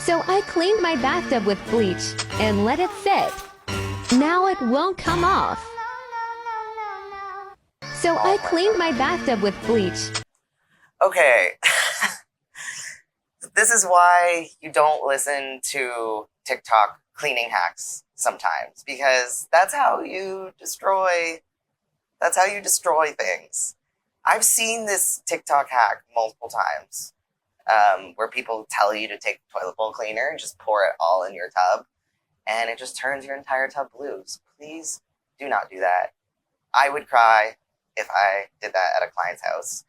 So I cleaned my bathtub with bleach and let it sit. Now it won't come off. So I cleaned my bathtub with bleach. Okay. This is why you don't listen to TikTok cleaning hacks sometimes, because that's how you destroy things. I've seen this TikTok hack multiple times, where people tell you to take toilet bowl cleaner and just pour it all in your tub, and it just turns your entire tub blue. So please do not do that. I would cry if I did that at a client's house,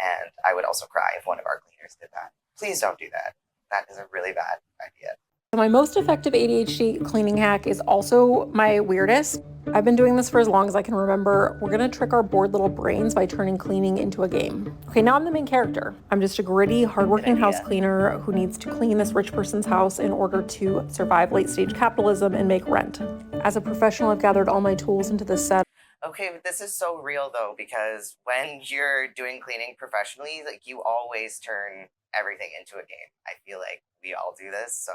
and I would also cry if one of our cleaners did that. Please don't do that. That is a really bad idea. My most effective ADHD cleaning hack is also my weirdest. I've been doing this for as long as I can remember. We're gonna trick our bored little brains by turning cleaning into a game. Okay, now I'm the main character. I'm just a gritty, hardworking house cleaner who needs to clean this rich person's house in order to survive late-stage capitalism and make rent. As a professional, I've gathered all my tools into this set. Okay, but this is so real though, because when you're doing cleaning professionally, like, you always turn everything into a game. I feel like we all do this, so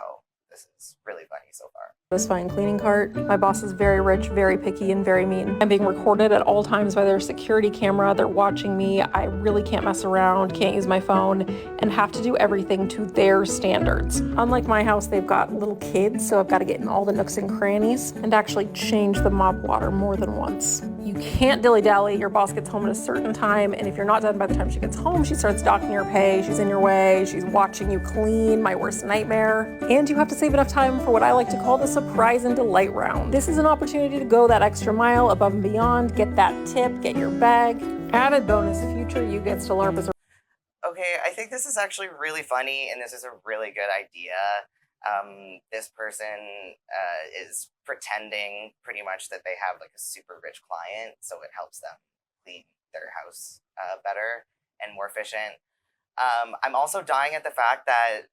this is really funny so far. Satisfying cleaning cart. My boss is very rich, very picky, and very mean. I'm being recorded at all times by their security camera. They're watching me. I really can't mess around, can't use my phone, and have to do everything to their standards. Unlike my house, they've got little kids, so I've got to get in all the nooks and crannies and actually change the mop water more than once. You can't dilly-dally. Your boss gets home at a certain time, and if you're not done by the time she gets home, she starts docking your pay. She's in your way. She's watching you clean, my worst nightmare. And you have to save enough time for what I like to call the surprise and delight round. This is an opportunity to go that extra mile above and beyond, get that tip, get your bag. Added bonus, future you gets to LARP as a... Okay, I think this is actually really funny, and this is a really good idea. This person is pretending pretty much that they have like a super rich client, so it helps them clean their house better and more efficient. I'm also dying at the fact that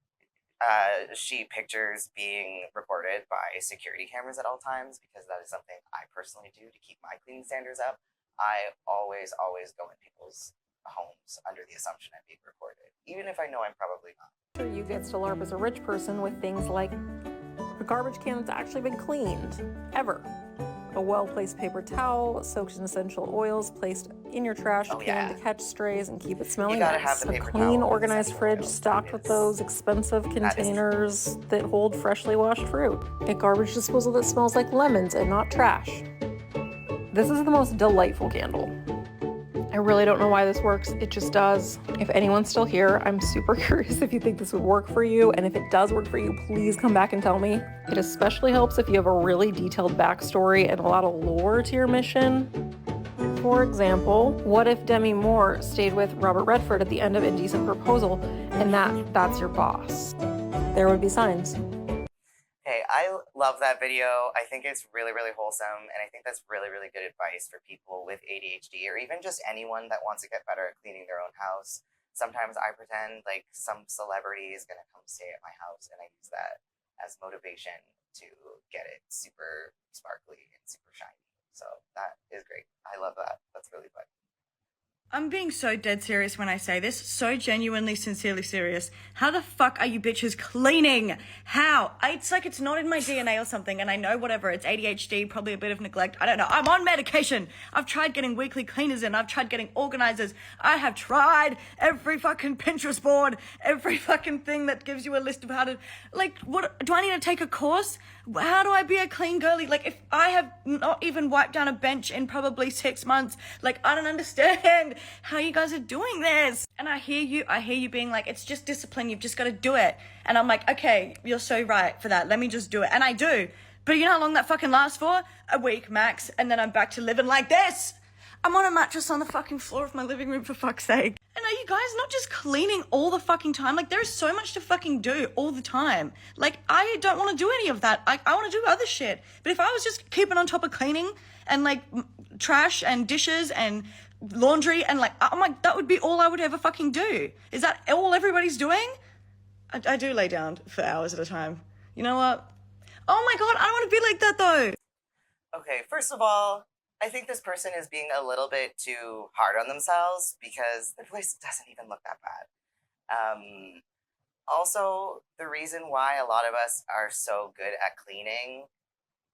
she pictures being recorded by security cameras at all times, because that is something I personally do to keep my cleaning standards up. I always go in people's homes under the assumption I'm being recorded, even if I know I'm probably not. You gets to LARP as a rich person with things like a garbage can that's actually been cleaned, ever. A well-placed paper towel soaked in essential oils placed in your trash can to catch strays and keep it smelling nice. A clean, organized fridge stocked with those expensive containers that hold freshly washed fruit. A garbage disposal that smells like lemons and not trash. This is the most delightful candle. I really don't know why this works. It just does. If anyone's still here, I'm super curious if you think this would work for you. And if it does work for you, please come back and tell me. It especially helps if you have a really detailed backstory and a lot of lore to your mission. For example, what if Demi Moore stayed with Robert Redford at the end of Indecent Proposal and that's your boss? There would be signs. Hey, I love that video. I think it's really wholesome, and I think that's really good advice for people with ADHD, or even just anyone that wants to get better at cleaning their own house. Sometimes I pretend like some celebrity is gonna come stay at my house, and I use that as motivation to get it super sparkly and super shiny. So that is great. I love that. That's really fun. I'm being so dead serious when I say this, so genuinely, sincerely serious. How the fuck are you bitches cleaning? How? It's like it's not in my DNA or something, and I know whatever, it's ADHD, probably a bit of neglect, I don't know. I'm on medication. I've tried getting weekly cleaners in, I've tried getting organizers, I have tried every fucking Pinterest board, every fucking thing that gives you a list of how to, like, what, do I need to take a course? How do I be a clean girly? Like, if I have not even wiped down a bench in probably 6 months, like, I don't understand how you guys are doing this. And I hear you being like, it's just discipline, you've just got to do it. And I'm like, okay, you're so right for that, let me just do it. And I do. But you know how long that fucking lasts for? A week max, and then I'm back to living like this. I'm on a mattress on the fucking floor of my living room, for fuck's sake. And are you guys not just cleaning all the fucking time? Like, there's so much to fucking do all the time. Like, I don't want to do any of that. I want to do other shit. But if I was just keeping on top of cleaning and like trash and dishes and laundry and like, oh my, that would be all I would ever fucking do. Is that all everybody's doing? I do lay down for hours at a time. You know what? Oh my God, I don't want to be like that though. Okay, first of all, I think this person is being a little bit too hard on themselves, because their place doesn't even look that bad. Also, the reason why a lot of us are so good at cleaning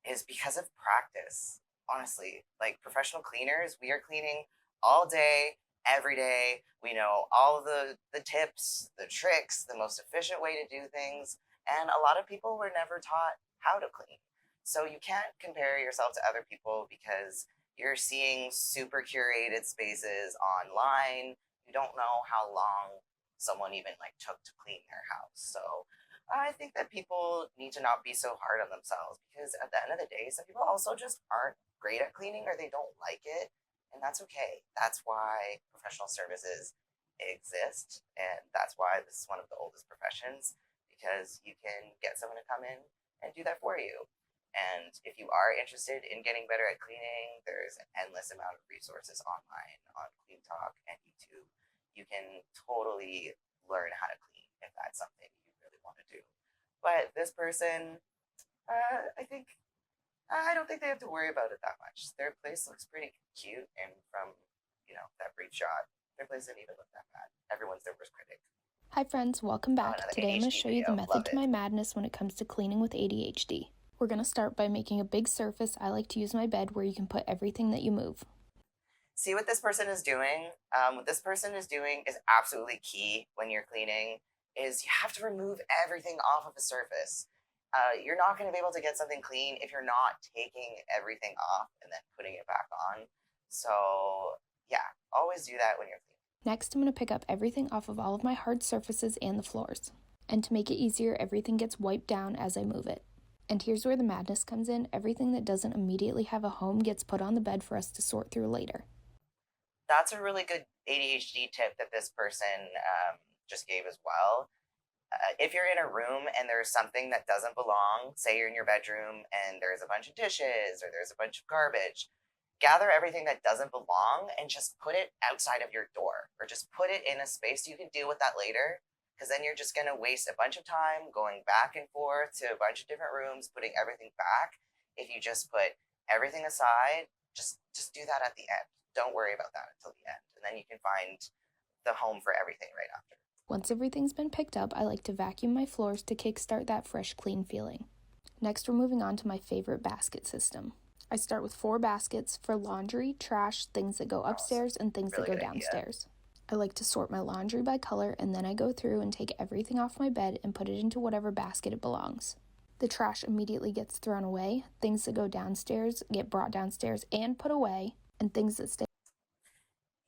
is because of practice. Honestly, like professional cleaners, we are cleaning all day, every day. We know all the tips, the tricks, the most efficient way to do things. And a lot of people were never taught how to clean. So you can't compare yourself to other people because you're seeing super curated spaces online. You don't know how long someone even like took to clean their house. So I think that people need to not be so hard on themselves because at the end of the day, some people also just aren't great at cleaning or they don't like it. And that's okay. That's why professional services exist. And that's why this is one of the oldest professions because you can get someone to come in and do that for you. And if you are interested in getting better at cleaning, there's an endless amount of resources online on Cleantok and YouTube. You can totally learn how to clean if that's something you really want to do. But this person, I don't think they have to worry about it that much. Their place looks pretty cute, and from that brief shot, their place didn't even look that bad. Everyone's their worst critic. Hi friends, welcome back. Another Today I'm going to ADHD show you the video. method Love to it. my madness when it comes to cleaning with ADHD. We're going to start by making a big surface. I like to use my bed where you can put everything that you move. See what this person is doing? What this person is doing is absolutely key when you're cleaning, is you have to remove everything off of a surface. You're not going to be able to get something clean if you're not taking everything off and then putting it back on. So yeah, always do that when you're cleaning. Next, I'm going to pick up everything off of all of my hard surfaces and the floors. And to make it easier, everything gets wiped down as I move it. And here's where the madness comes in. Everything that doesn't immediately have a home gets put on the bed for us to sort through later. That's a really good ADHD tip that this person just gave as well. If you're in a room and there's something that doesn't belong, say you're in your bedroom and there's a bunch of dishes or there's a bunch of garbage, gather everything that doesn't belong and just put it outside of your door or just put it in a space. You can deal with that later because then you're just going to waste a bunch of time going back and forth to a bunch of different rooms, putting everything back. If you just put everything aside, just do that at the end. Don't worry about that until the end. And then you can find the home for everything right after. Once everything's been picked up, I like to vacuum my floors to kickstart that fresh, clean feeling. Next, we're moving on to my favorite basket system. I start with 4 baskets for laundry, trash, things that go upstairs, and things that go downstairs. I like to sort my laundry by color, and then I go through and take everything off my bed and put it into whatever basket it belongs. The trash immediately gets thrown away, things that go downstairs get brought downstairs and put away, and things that stay.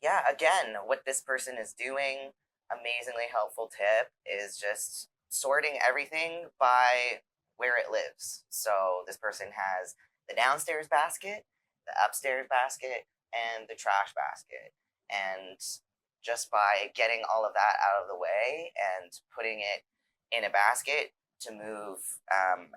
Yeah, again, what this person is doing, amazingly helpful tip, is just sorting everything by where it lives. So this person has the downstairs basket, the upstairs basket, and the trash basket. And just by getting all of that out of the way and putting it in a basket to move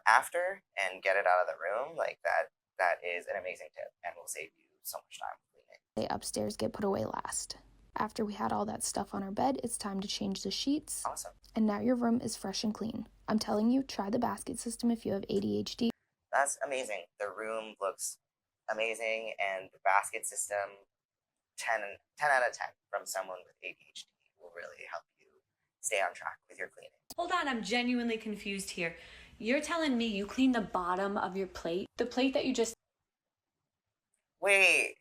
after and get it out of the room, like that is an amazing tip and will save you so much time cleaning. The upstairs get put away last. After we had all that stuff on our bed, it's time to change the sheets. Awesome. And now your room is fresh and clean. I'm telling you, try the basket system if you have ADHD. That's amazing. The room looks amazing, and the basket system, 10 out of 10 from someone with ADHD will really help you stay on track with your cleaning. Hold on, I'm genuinely confused here. You're telling me you clean the bottom of your plate? The plate that you just... Wait.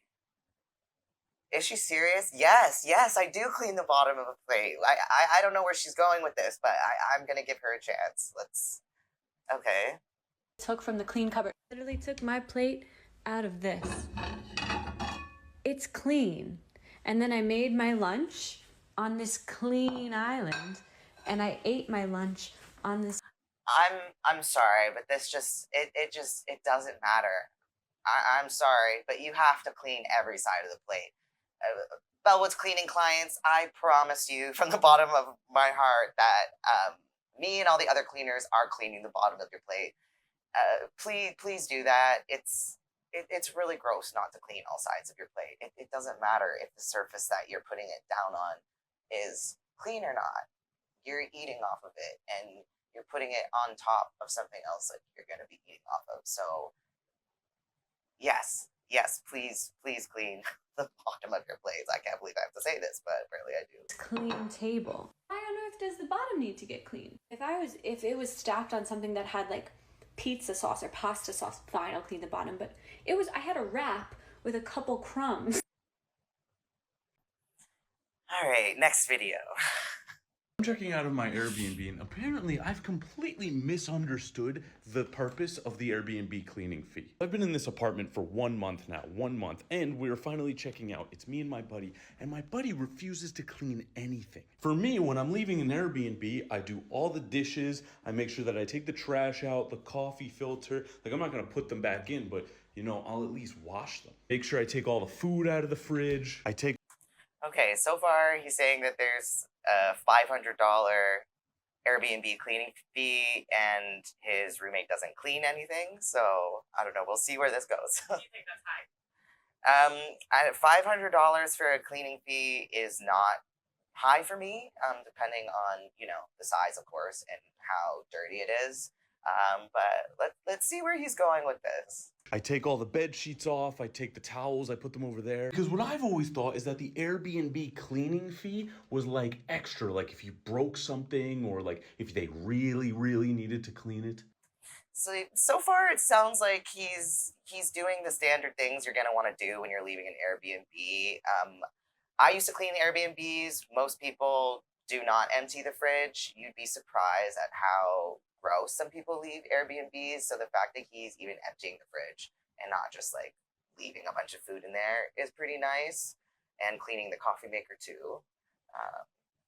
Is she serious? Yes, I do clean the bottom of a plate. I don't know where she's going with this, but I'm gonna give her a chance. Okay. took from the clean cupboard. Literally took my plate out of this. It's clean. And then I made my lunch on this clean island, and I ate my lunch on this. I'm sorry, but this it doesn't matter. I'm sorry, but you have to clean every side of the plate. Bellwoods Cleaning clients, I promise you from the bottom of my heart that me and all the other cleaners are cleaning the bottom of your plate. Please do that. It's really gross not to clean all sides of your plate. It doesn't matter if the surface that you're putting it down on is clean or not. You're eating off of it, and you're putting it on top of something else that you're going to be eating off of. So, yes, please clean the bottom of your plates. I can't believe I have to say this, but apparently I do. Clean table. Why on earth depth does the bottom need to get cleaned? If it was stacked on something that had like pizza sauce or pasta sauce, fine, I'll clean the bottom. But I had a wrap with a couple crumbs. All right, next video. I'm checking out of my Airbnb, and apparently I've completely misunderstood the purpose of the Airbnb cleaning fee. I've been in this apartment for 1 month now, 1 month, and we're finally checking out. It's me and my buddy refuses to clean anything. For me, when I'm leaving an Airbnb, I do all the dishes, I make sure that I take the trash out, the coffee filter. Like, I'm not gonna put them back in, but, you know, I'll at least wash them. Make sure I take all the food out of the fridge. Okay, so far he's saying that there's a $500 Airbnb cleaning fee and his roommate doesn't clean anything. So I don't know. We'll see where this goes. Do you think that's high? $500 for a cleaning fee is not high for me, depending on, you know, the size, of course, and how dirty it is. But let's see where he's going with this. I take all the bed sheets off, I take the towels, I put them over there. Because what I've always thought is that the Airbnb cleaning fee was like extra, like if you broke something or like if they really, really needed to clean it. So far it sounds like he's doing the standard things you're gonna want to do when you're leaving an Airbnb. I used to clean Airbnbs. Most people do not empty the fridge. You'd be surprised at how gross some people leave Airbnbs. So the fact that he's even emptying the fridge and not just like leaving a bunch of food in there is pretty nice, and cleaning the coffee maker too.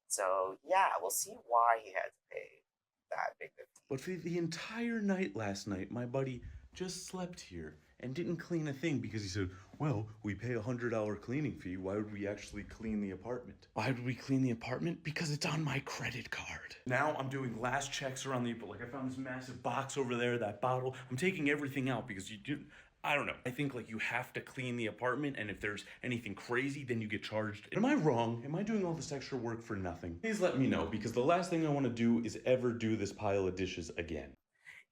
So yeah, we'll see why he had to pay that big of a fee. But for the entire night last night, my buddy just slept here and didn't clean a thing because he said, well, we pay a $100 cleaning fee. Why would we actually clean the apartment? Why would we clean the apartment? Because it's on my credit card. Now I'm doing last checks around the, like I found this massive box over there, that bottle. I'm taking everything out because I don't know. I think like you have to clean the apartment, and if there's anything crazy, then you get charged. Am I wrong? Am I doing all this extra work for nothing? Please let me know, because the last thing I want to do is ever do this pile of dishes again.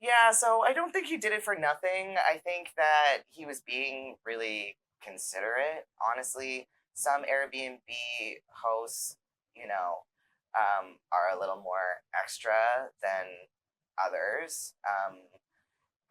Yeah, so I don't think he did it for nothing. I think that he was being really considerate. Honestly, some Airbnb hosts, you know, are a little more extra than others.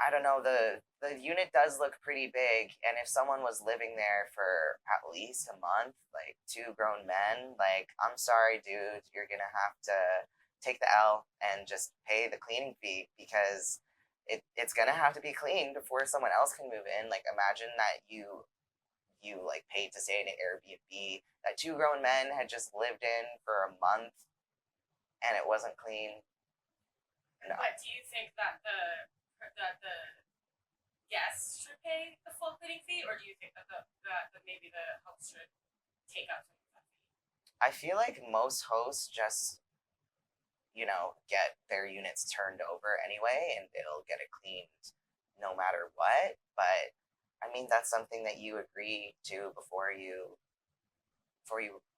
I don't know, the unit does look pretty big, and if someone was living there for at least a month, like 2 grown men, like, I'm sorry, dude, you're gonna have to take the L and just pay the cleaning fee, because it's gonna have to be cleaned before someone else can move in. Like, imagine that you like paid to stay in an Airbnb that 2 grown men had just lived in for a month and it wasn't clean. No. But do you think that the guests should pay the full cleaning fee, or do you think that maybe the host should take out some of that fee? I feel like most hosts just, you know, get their units turned over anyway, and they'll get it cleaned no matter what. But I mean, that's something that you agree to before you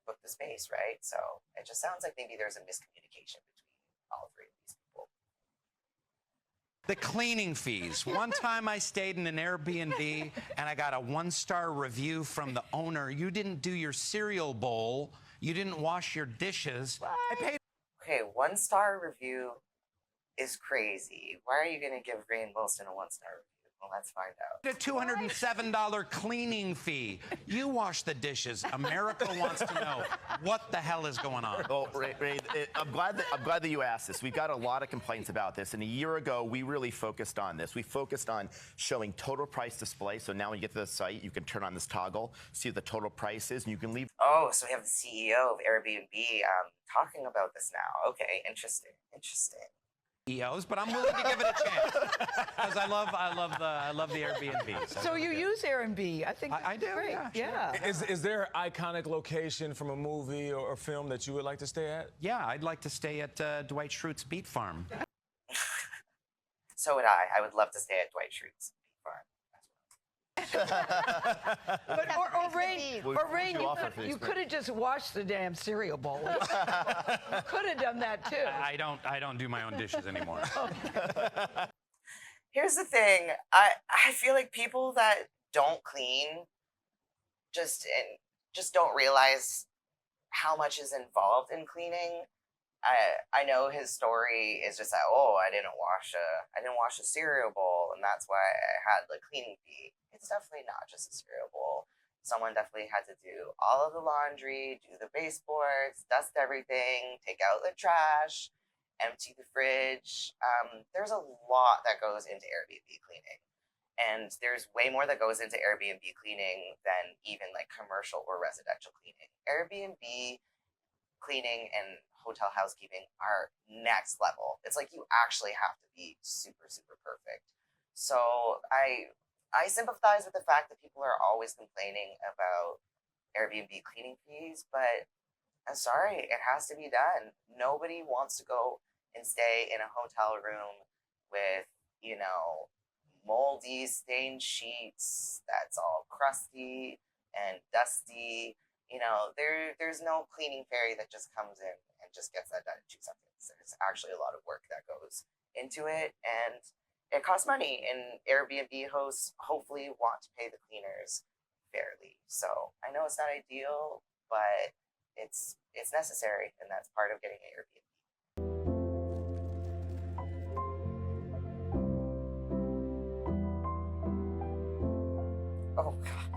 book the space, right? So it just sounds like maybe there's a miscommunication between all 3 of these people. The cleaning fees. One time I stayed in an Airbnb and I got a 1-star review from the owner. You didn't do your cereal bowl. You didn't wash your dishes. What? I paid. Okay, 1-star review is crazy. Why are you gonna give Rainn Wilson a 1-star review? Well, let's find out. A $207 cleaning fee. You wash the dishes. America wants to know what the hell is going on. Well, Ray, I'm glad that you asked this. We've got a lot of complaints about this, and a year ago we really focused on this. We focused on showing total price display. So now when you get to the site, you can turn on this toggle, see what the total price is, and you can leave. Oh, so we have the CEO of Airbnb talking about this now. Okay, interesting. But I'm willing to give it a chance because I love the Airbnb. So you use Airbnb? I think I do. Great. Yeah. Is there an iconic location from a movie or film that you would like to stay at? Yeah, I'd like to stay at Dwight Schrute's Beet Farm. So would I. I would love to stay at Dwight Schrute's Beet Farm. Rainn, you could have just washed the damn cereal bowl. You could have done that too. I don't do my own dishes anymore. Here's the thing. I feel like people that don't clean just don't realize how much is involved in cleaning. I know his story is just that, oh, I didn't wash a cereal bowl, and that's why I had the cleaning fee. It's definitely not just a cereal bowl. Someone definitely had to do all of the laundry, do the baseboards, dust everything, take out the trash, empty the fridge. There's a lot that goes into Airbnb cleaning. And there's way more that goes into Airbnb cleaning than even like commercial or residential cleaning. Airbnb cleaning and hotel housekeeping are next level. It's like you actually have to be super, super perfect. So I sympathize with the fact that people are always complaining about Airbnb cleaning fees, but I'm sorry, it has to be done. Nobody wants to go and stay in a hotel room with, moldy, stained sheets that's all crusty and dusty. There's no cleaning fairy that just comes in and just gets that done in 2 seconds. There's actually a lot of work that goes into it, and it costs money, and Airbnb hosts hopefully want to pay the cleaners fairly. So I know it's not ideal, but it's necessary, and that's part of getting an Airbnb. Oh god.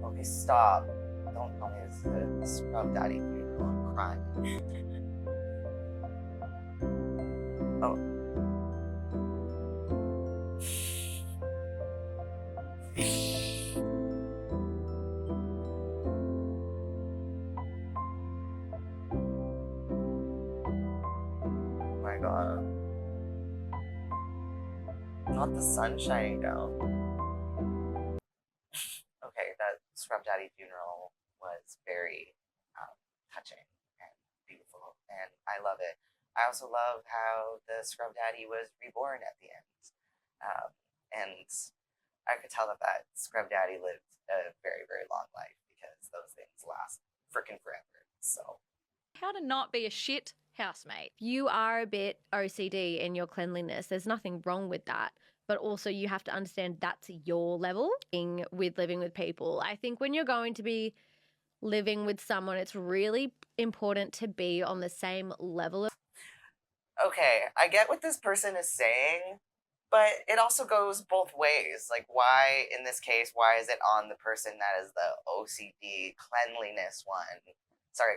Okay, stop. Don't tell me this is a scrub daddy funeral. I'm crying. Oh. Oh my god. Not the sun shining down. Okay, that scrub daddy funeral was very touching and beautiful, and I love it. I also love how the scrub daddy was reborn at the end, and I could tell that scrub daddy lived a very, very long life because those things last freaking forever. So how to not be a shit housemate. You are a bit OCD in your cleanliness. There's nothing wrong with that. But also you have to understand that's your level with living with people. I think when you're going to be living with someone, it's really important to be on the same level. Okay, I get what this person is saying, but it also goes both ways. Like, why, in this case, why is it on the person that is the OCD cleanliness one? Sorry,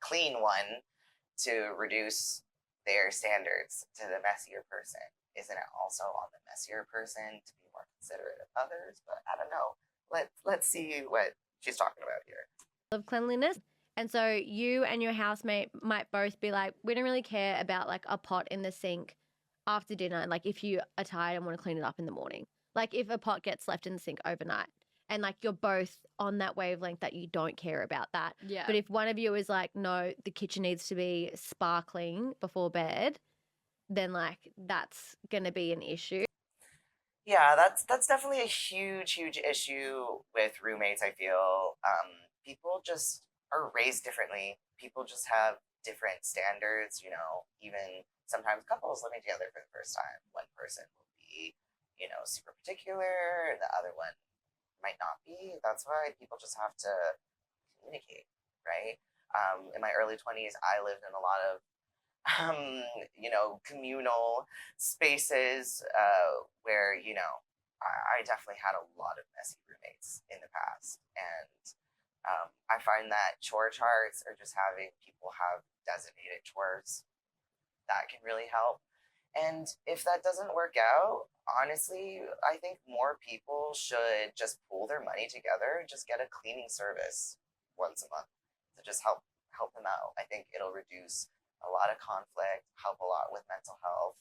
clean one to reduce their standards to the messier person? Isn't it also on the messier person to be more considerate of others? But I don't know. Let's see what she's talking about here. Of cleanliness. And so you and your housemate might both be like, we don't really care about like a pot in the sink after dinner. Like if you are tired and want to clean it up in the morning. Like if a pot gets left in the sink overnight. And like you're both on that wavelength that you don't care about that. Yeah. But if one of you is like, no, the kitchen needs to be sparkling before bed, then like that's gonna be an issue. Yeah, that's definitely a huge issue with roommates. I feel people just are raised differently. People just have different standards. Even sometimes couples living together for the first time, one person will be, super particular, and the other one might not be. That's why people just have to communicate, right? In my early 20s, I lived in a lot of communal spaces where, I definitely had a lot of messy roommates in the past. And I find that chore charts or just having people have designated chores, that can really help. And if that doesn't work out, honestly, I think more people should just pool their money together and just get a cleaning service once a month to just help them out. I think it'll reduce a lot of conflict, help a lot with mental health.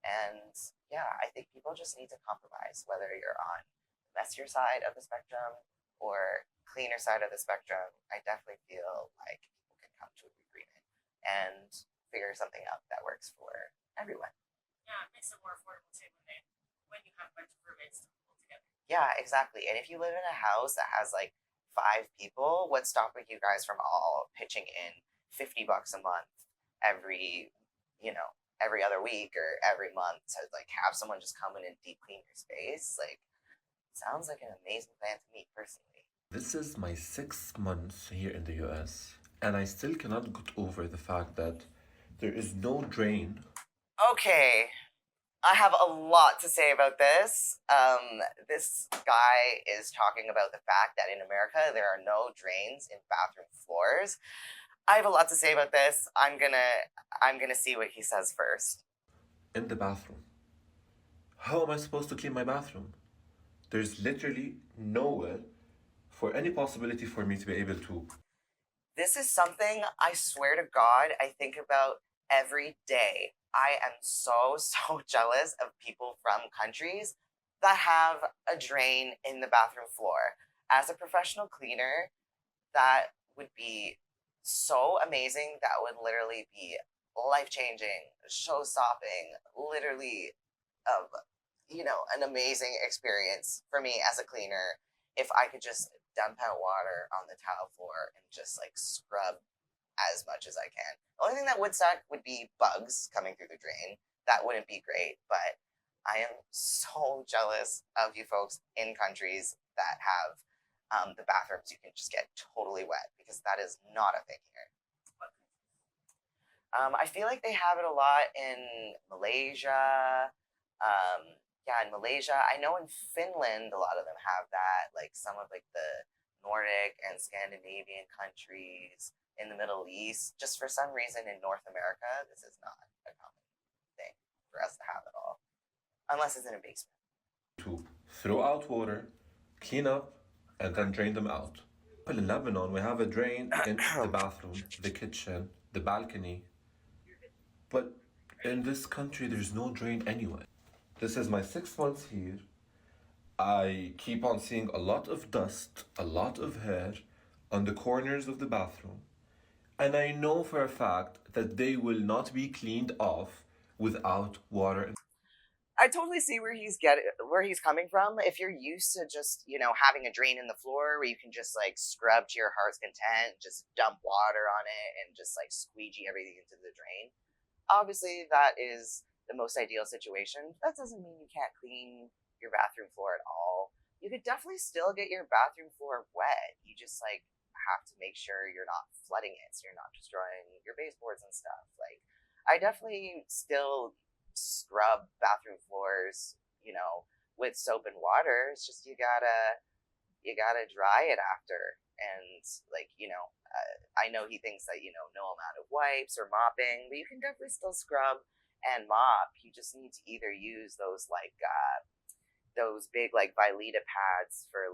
And yeah, I think people just need to compromise, whether you're on the messier side of the spectrum or cleaner side of the spectrum. I definitely feel like people can come to an agreement and figure something out that works for everyone. Yeah, it makes it more affordable too when you have a bunch of roommates to pull together. Yeah, exactly. And if you live in a house that has like 5 people, what's stopping you guys from all pitching in $50 a month every other week or every month to like have someone just come in and deep clean your space? Like, sounds like an amazing plan to me personally. This is my 6 months here in the US, and I still cannot get over the fact that there is no drain. Okay, I have a lot to say about this. This guy is talking about the fact that in America there are no drains in bathroom floors. I have a lot to say about this. I'm gonna see what he says first. In the bathroom. How am I supposed to clean my bathroom? There's literally nowhere for any possibility for me to be able to. This is something I swear to God I think about every day. I am so jealous of people from countries that have a drain in the bathroom floor. As a professional cleaner, that would be so amazing. That would literally be life-changing, show-stopping, literally, an amazing experience for me as a cleaner if I could just dump out water on the tile floor and just like scrub as much as I can. The only thing that would suck would be bugs coming through the drain. That wouldn't be great, but I am so jealous of you folks in countries that have the bathrooms you can just get totally wet, because that is not a thing here. I feel like they have it a lot in Malaysia. In Malaysia. I know in Finland, a lot of them have that. Like some of like the Nordic and Scandinavian countries in the Middle East. Just for some reason in North America, this is not a common thing for us to have at all, unless it's in a basement. To throw out water, clean up, and then drain them out. But in Lebanon, we have a drain in the bathroom, the kitchen, the balcony. But in this country, there's no drain anywhere. This is my 6 months here. I keep on seeing a lot of dust, a lot of hair on the corners of the bathroom. And I know for a fact that they will not be cleaned off without water. I totally see where he's coming from. If you're used to just, having a drain in the floor where you can just like scrub to your heart's content, just dump water on it and just like squeegee everything into the drain. Obviously that is the most ideal situation. That doesn't mean you can't clean your bathroom floor at all. You could definitely still get your bathroom floor wet. You just like have to make sure you're not flooding it so you're not destroying your baseboards and stuff. Like, I definitely still scrub bathroom floors, with soap and water. It's just you gotta dry it after. And I know he thinks that no amount of wipes or mopping, but you can definitely still scrub and mop. You just need to either use those those big like Vileda pads for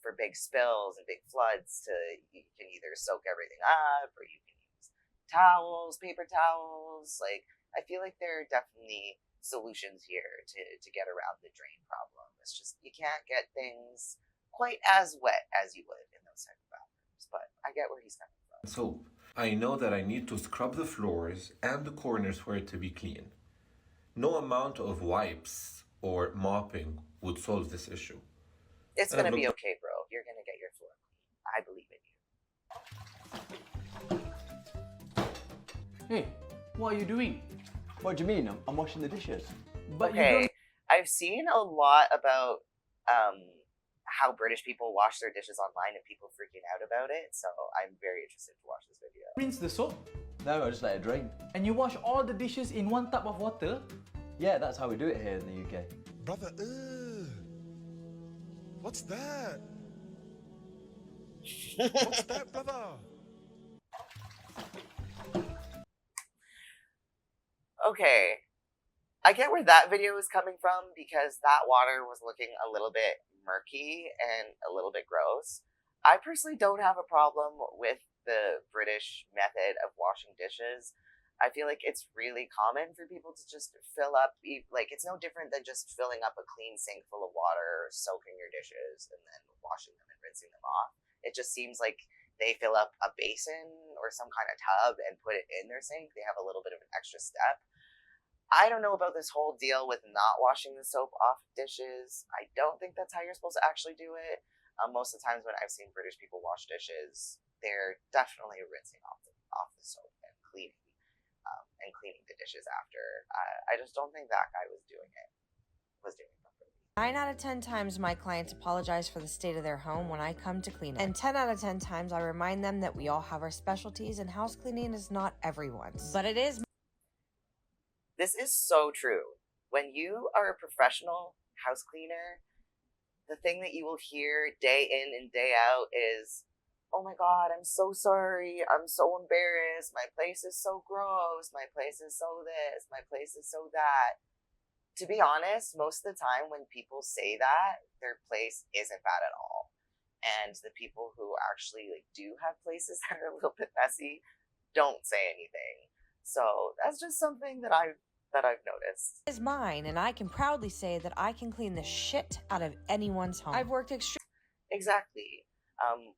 for big spills and big floods. You can either soak everything up, or you can use towels, paper towels. Like, I feel like there are definitely solutions here to get around the drain problem. It's just you can't get things quite as wet as you would in those type of bathrooms. But I get where he's coming from. So I know that I need to scrub the floors and the corners for it to be clean. No amount of wipes or mopping would solve this issue. It's gonna be okay, bro. You're gonna get your floor clean. I believe in you. Hey, what are you doing? What do you mean? I'm washing the dishes. But okay, I've seen a lot about how British people wash their dishes online and people freaking out about it, so I'm very interested to watch this video. Rinse the soap? No, I just let it drain. And you wash all the dishes in one tub of water? Yeah, that's how we do it here in the UK. Brother, what's that? What's that, brother? Okay, I get where that video is coming from, because that water was looking a little bit murky and a little bit gross. I personally don't have a problem with the British method of washing dishes. I feel like it's really common for people to just fill up, like, it's no different than just filling up a clean sink full of water, soaking your dishes, and then washing them and rinsing them off. It just seems like they fill up a basin or some kind of tub and put it in their sink. They have a little bit of an extra step. I don't know about this whole deal with not washing the soap off dishes. I don't think that's how you're supposed to actually do it. Most of the times when I've seen British people wash dishes, they're definitely rinsing off the soap and cleaning the dishes after. I just don't think that guy was doing it properly. 9 out of 10 times my clients apologize for the state of their home when I come to clean it. And 10 out of 10 times I remind them that we all have our specialties and house cleaning is not everyone's. But it is. This is so true. When you are a professional house cleaner, the thing that you will hear day in and day out is, oh my God, I'm so sorry. I'm so embarrassed. My place is so gross. My place is so this. My place is so that. To be honest, most of the time when people say that, their place isn't bad at all. And the people who actually do have places that are a little bit messy don't say anything. So that's just something that I've noticed. Is mine, and I can proudly say that I can clean the shit out of anyone's home. I've worked Exactly.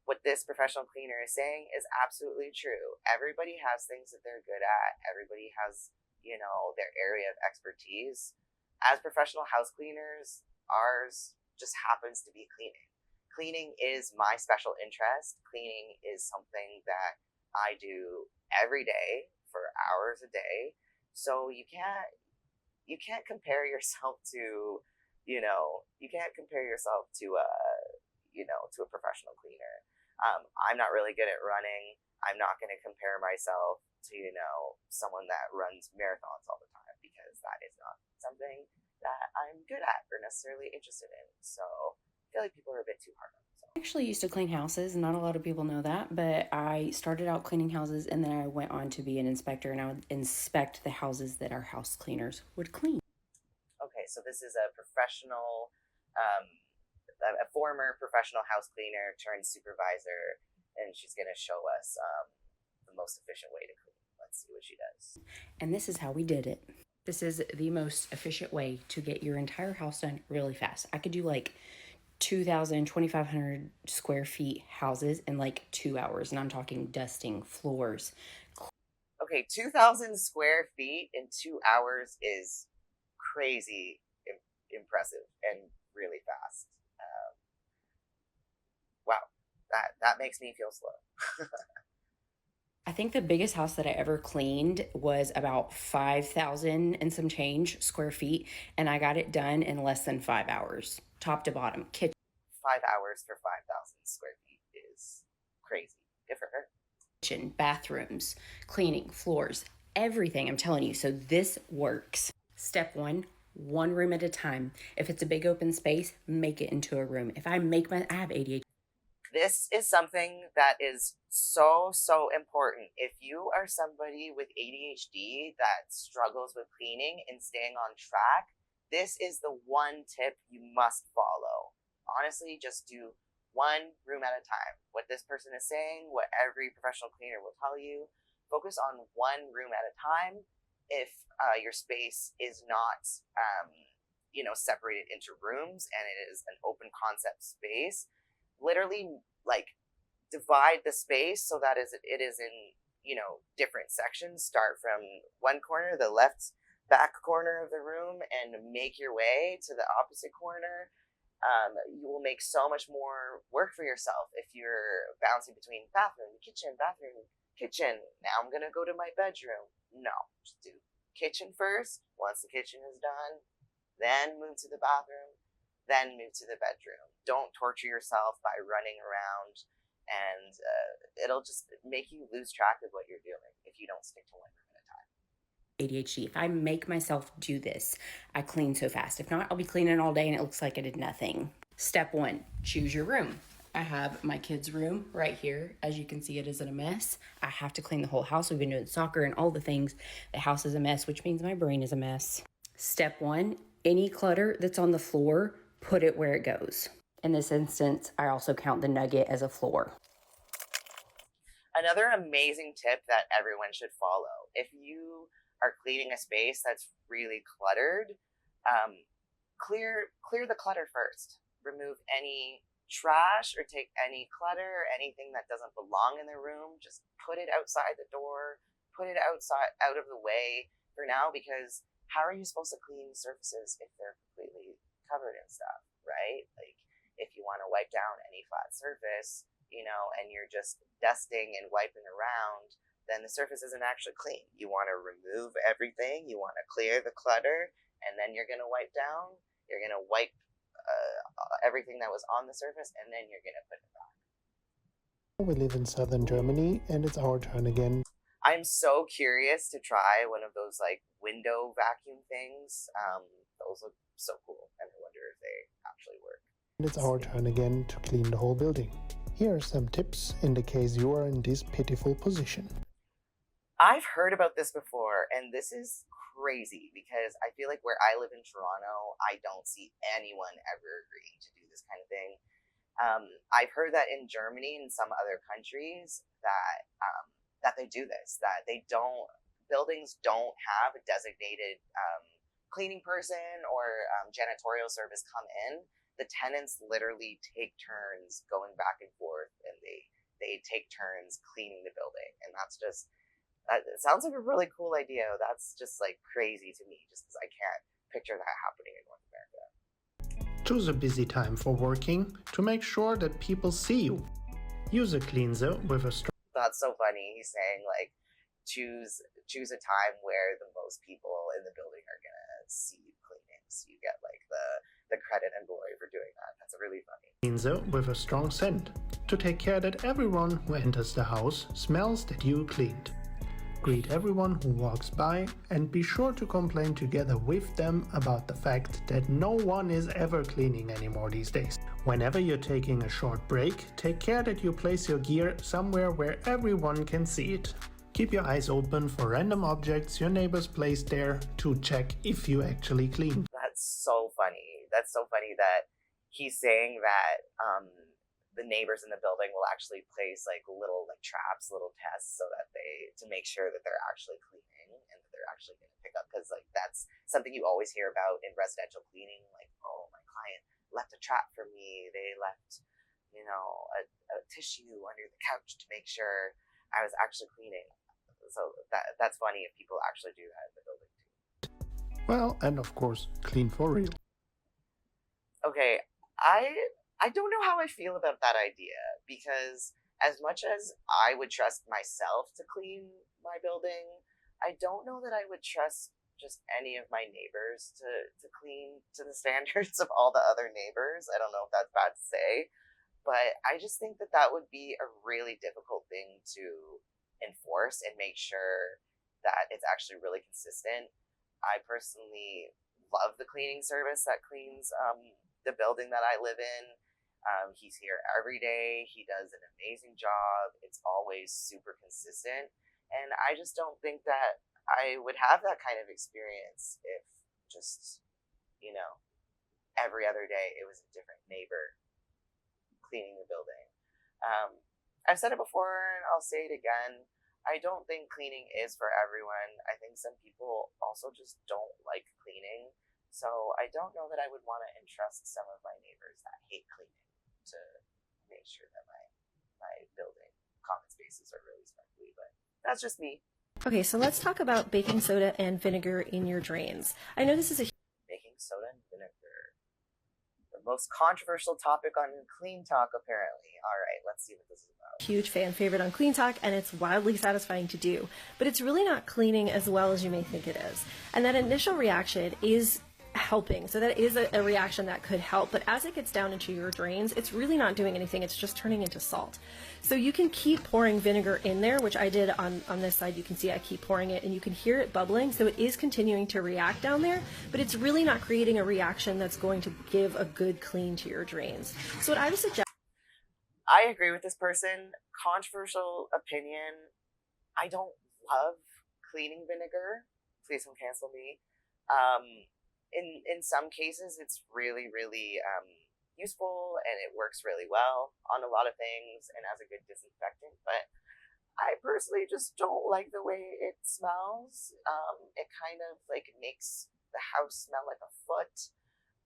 What this professional cleaner is saying is absolutely true. Everybody has things that they're good at. Everybody has, their area of expertise. As professional house cleaners, ours just happens to be cleaning. Cleaning is my special interest. Cleaning is something that I do every day for hours a day. So you can't compare yourself to, you can't compare yourself to a professional cleaner. I'm not really good at running. I'm not going to compare myself to, someone that runs marathons all the time, because that is not something that I'm good at or necessarily interested in. So I feel like people are a bit too hard on themselves. I actually used to clean houses. Not a lot of people know that, but I started out cleaning houses and then I went on to be an inspector, and I would inspect the houses that our house cleaners would clean. Okay, so this is a professional, a former professional house cleaner turned supervisor, and she's going to show us the most efficient way to clean. Let's see what she does. And this is how we did it. This is the most efficient way to get your entire house done really fast. I could do 2,000, 2,500 square feet houses in 2 hours. And I'm talking dusting, floors. Okay, 2,000 square feet in 2 hours is crazy impressive and really fast. Wow, that makes me feel slow. I think the biggest house that I ever cleaned was about 5,000 and some change square feet, and I got it done in less than 5 hours, top to bottom. 5 hours for 5,000 square feet is crazy. Good for her. Kitchen, bathrooms, cleaning, floors, everything, I'm telling you. So this works. Step one room at a time. If it's a big open space, make it into a room. If I have ADHD. This is something that is so, so important. If you are somebody with ADHD that struggles with cleaning and staying on track, this is the one tip you must follow. Honestly, just do one room at a time. What this person is saying, what every professional cleaner will tell you, focus on one room at a time. If your space is not, separated into rooms and it is an open concept space, literally divide the space so that it is in, different sections. Start from one corner, the left back corner of the room, and make your way to the opposite corner. You will make so much more work for yourself if you're bouncing between bathroom, kitchen. Now I'm going to go to my bedroom. No, just do kitchen first. Once the kitchen is done, then move to the bathroom, then move to the bedroom. Don't torture yourself by running around, and it'll just make you lose track of what you're doing if you don't stick to one room at a time. ADHD. If I make myself do this, I clean so fast. If not, I'll be cleaning all day and it looks like I did nothing. Step one, choose your room. I have my kids' room right here. As you can see, it isn't a mess. I have to clean the whole house. We've been doing soccer and all the things. The house is a mess, which means my brain is a mess. Step one, any clutter that's on the floor, put it where it goes. In this instance, I also count the nugget as a floor. Another amazing tip that everyone should follow. If you are cleaning a space that's really cluttered, clear the clutter first. Remove any trash or take any clutter, anything that doesn't belong in the room. Just put it outside the door, put it out of the way for now, because how are you supposed to clean surfaces if they're completely covered in stuff, right? If you want to wipe down any flat surface, and you're just dusting and wiping around, then the surface isn't actually clean. You want to remove everything, you want to clear the clutter, and then you're going to wipe down. You're going to wipe everything that was on the surface, and then you're gonna put it back. We live in southern Germany, and it's our turn again. I'm so curious to try one of those like window vacuum things. Those look so cool, and I wonder if they actually work. And it's our turn again to clean the whole building. Here are some tips in the case you are in this pitiful position. I've heard about this before, and this is crazy because I feel like where I live in Toronto, I don't see anyone ever agreeing to do this kind of thing. I've heard that in Germany and some other countries that they do this, that buildings don't have a designated cleaning person or janitorial service come in. The tenants literally take turns going back and forth, and they take turns cleaning the building, and that's just. It sounds like a really cool idea. That's just like crazy to me, just because I can't picture that happening in North America. Choose a busy time for working to make sure that people see you. Use a cleanser with a strong. That's so funny. He's saying like choose a time where the most people in the building are gonna see you cleaning, so you get like the credit and glory for doing that. That's really funny. Cleanser with a strong scent to take care that everyone who enters the house smells that you cleaned. Greet everyone who walks by and be sure to complain together with them about the fact that no one is ever cleaning anymore these days. Whenever you're taking a short break, take care that you place your gear somewhere where everyone can see it. Keep your eyes open for random objects your neighbors placed there to check if you actually clean. That's so funny. That's so funny that he's saying that the neighbors in the building will actually place like little like traps, little tests, so that to make sure that they're actually cleaning and that they're actually going to pick up, because like that's something you always hear about in residential cleaning. Like, oh, my client left a trap for me. They left, a tissue under the couch to make sure I was actually cleaning. So that's funny if people actually do that in the building too. Well, and of course, clean for real. Okay, I don't know how I feel about that idea, because as much as I would trust myself to clean my building, I don't know that I would trust just any of my neighbors to clean to the standards of all the other neighbors. I don't know if that's bad to say, but I just think that would be a really difficult thing to enforce and make sure that it's actually really consistent. I personally love the cleaning service that cleans the building that I live in. He's here every day. He does an amazing job. It's always super consistent. And I just don't think that I would have that kind of experience if just, every other day it was a different neighbor cleaning the building. I've said it before and I'll say it again. I don't think cleaning is for everyone. I think some people also just don't like cleaning. So I don't know that I would want to entrust some of my neighbors that hate cleaning to make sure that my building common spaces are really sparkly, but that's just me. Okay, so let's talk about baking soda and vinegar in your drains. I know this is a baking soda and vinegar, the most controversial topic on Cleantok, apparently. All right, let's see what this is about. huge fan favorite on Cleantok, and it's wildly satisfying to do, but it's really not cleaning as well as you may think it is. And that initial reaction is helping, so that is a reaction that could help, but as it gets down into your drains, it's really not doing anything. It's just turning into salt. So you can keep pouring vinegar in there, which I did on this side. You can see I keep pouring it and you can hear it bubbling, so it is continuing to react down there, but it's really not creating a reaction that's going to give a good clean to your drains. So what I would suggest, I agree with this person. Controversial opinion. I don't love cleaning vinegar. Please don't cancel me. In some cases, it's really, really useful, and it works really well on a lot of things and as a good disinfectant. But I personally just don't like the way it smells. It kind of like makes the house smell like a foot,